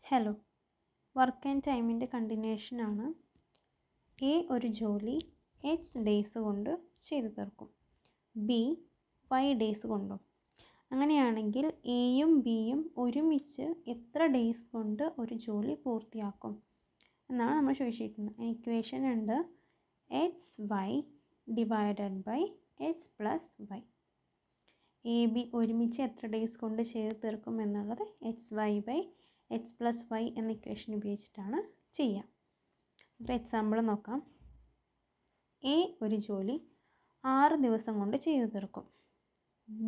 Hello, work and ടൈമിൻ്റെ continuation ആണ്. A ഒരു ജോലി എച്ച് ഡേയ്സ് കൊണ്ട് ചെയ്തു തീർക്കും, ബി വൈ ഡേയ്സ് കൊണ്ടും. അങ്ങനെയാണെങ്കിൽ എയും ബിയും ഒരുമിച്ച് എത്ര ഡേയ്സ് കൊണ്ട് ഒരു ജോലി പൂർത്തിയാക്കും എന്നാണ് നമ്മൾ ചോദിച്ചിരിക്കുന്നത്. ഇക്വേഷൻ ഉണ്ട് X Y divided by X plus Y. A B ഒരുമിച്ച് എത്ര ഡേയ്സ് കൊണ്ട് ചെയ്ത് തീർക്കും എന്നുള്ളത് X Y by X plus Y എന്ന ഇക്വേഷൻ ഉപയോഗിച്ചിട്ടാണ് ചെയ്യുക. ഒരു എക്സാമ്പിൾ നോക്കാം. എ ഒരു ജോലി 6 ദിവസം കൊണ്ട് ചെയ്തു തീർക്കും,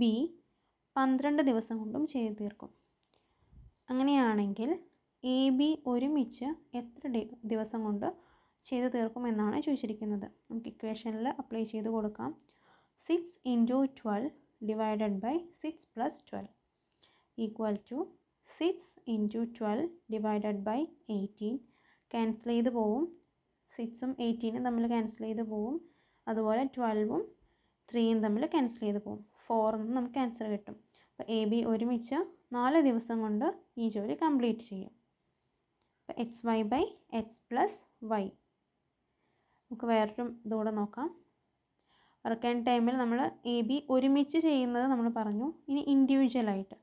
ബി 12 ദിവസം കൊണ്ടും ചെയ്തു തീർക്കും. അങ്ങനെയാണെങ്കിൽ എ ബി ഒരുമിച്ച് എത്ര ദിവസം കൊണ്ട് ചെയ്തു തീർക്കും എന്നാണ് ചോദിച്ചിരിക്കുന്നത്. നമുക്ക് ഇക്വേഷനിൽ അപ്ലൈ ചെയ്ത് കൊടുക്കാം. 6 × 12 divided by 6 + 12 equal to 6 × 12 divided by 18. Cancel ചെയ്ത് പോവും, 6ഉം 18ഉം തമ്മിൽ ക്യാൻസൽ ചെയ്ത് പോവും. അതുപോലെ 12ഉം 3ഉം തമ്മിൽ ക്യാൻസൽ ചെയ്ത് പോവും. 4 നമുക്ക് ആൻസർ കിട്ടും. അപ്പോൾ എ ബി ഒരുമിച്ച് 4 ദിവസം കൊണ്ട് ഈ ജോലി കംപ്ലീറ്റ് ചെയ്യും. അപ്പോൾ X Y by X plus Y. നമുക്ക് വേറൊരു ഇതുകൂടെ നോക്കാം. വർക്ക് ആൻഡ് ടൈമിൽ നമ്മൾ എ ബി ഒരുമിച്ച് ചെയ്യുന്നത് നമ്മൾ പറഞ്ഞു. ഇനി ഇൻഡിവിജ്വലായിട്ട്,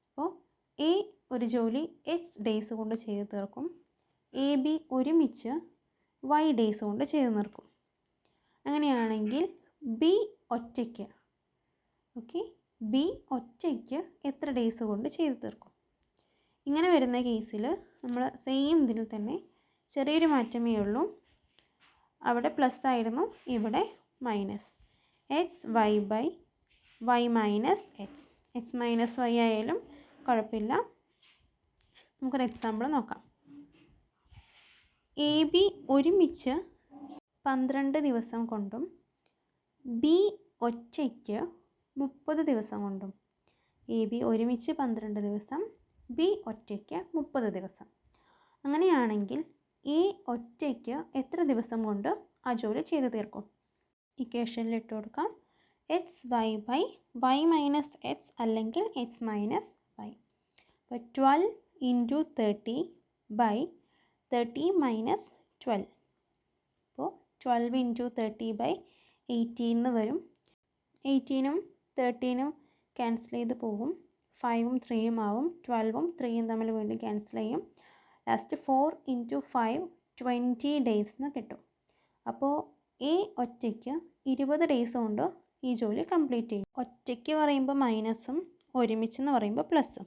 അപ്പോൾ എ ഒരു ജോലി എക്സ് ഡേയ്സ് കൊണ്ട് ചെയ്ത് തീർക്കും, എ ബി ഒരുമിച്ച് വൈ ഡേയ്സ് കൊണ്ട് ചെയ്ത് തീർക്കും. അങ്ങനെയാണെങ്കിൽ ബി ഒറ്റയ്ക്ക് ബി ഒറ്റയ്ക്ക് എത്ര ഡേയ്സ് കൊണ്ട് ചെയ്ത് തീർക്കും? ഇങ്ങനെ വരുന്ന കേസിൽ നമ്മൾ സെയിം ഇതിൽ തന്നെ ചെറിയൊരു മാറ്റമേ ഉള്ളൂ. അവിടെ പ്ലസ് ആയിരുന്നു, ഇവിടെ minus. X Y by Y minus X. X minus Y ആയാലും കുഴപ്പമില്ല. നമുക്കൊരു എക്സാമ്പിൾ നോക്കാം. എ ബി ഒരുമിച്ച് 12 ദിവസം കൊണ്ടും ബി ഒറ്റയ്ക്ക് 30 ദിവസം കൊണ്ടും. എ ബി ഒരുമിച്ച് 12 ദിവസം, ബി ഒറ്റയ്ക്ക് 30 ദിവസം. അങ്ങനെയാണെങ്കിൽ എ ഒറ്റയ്ക്ക് എത്ര ദിവസം കൊണ്ട് ആ ജോലി ചെയ്ത് തീർക്കും? ഇക്വേഷനിൽ ഇട്ട് കൊടുക്കാം. X Y by Y minus X അല്ലെങ്കിൽ എക്സ് മൈനസ് വൈ. അപ്പോൾ 12 × 30 ബൈ 30 മൈനസ് 12. അപ്പോൾ 12 × 30 ബൈ 18 വരും. 18ഉം 13ഉം ക്യാൻസൽ ചെയ്ത് പോകും. 5ഉം 3ഉം ആവും. 12ഉം 3ഉം തമ്മിൽ വീണ്ടും ക്യാൻസൽ ചെയ്യും. ലാസ്റ്റ് 4 × 5 20 ഡേയ്സ് എന്ന് കിട്ടും. അപ്പോൾ എ ഒറ്റയ്ക്ക് 20 ഡേയ്സ് കൊണ്ട് ഈ ജോലി കംപ്ലീറ്റ് ചെയ്യും. ഒറ്റയ്ക്ക് പറയുമ്പോൾ മൈനസും ഒരുമിച്ചെന്ന് പറയുമ്പോൾ പ്ലസ്സും.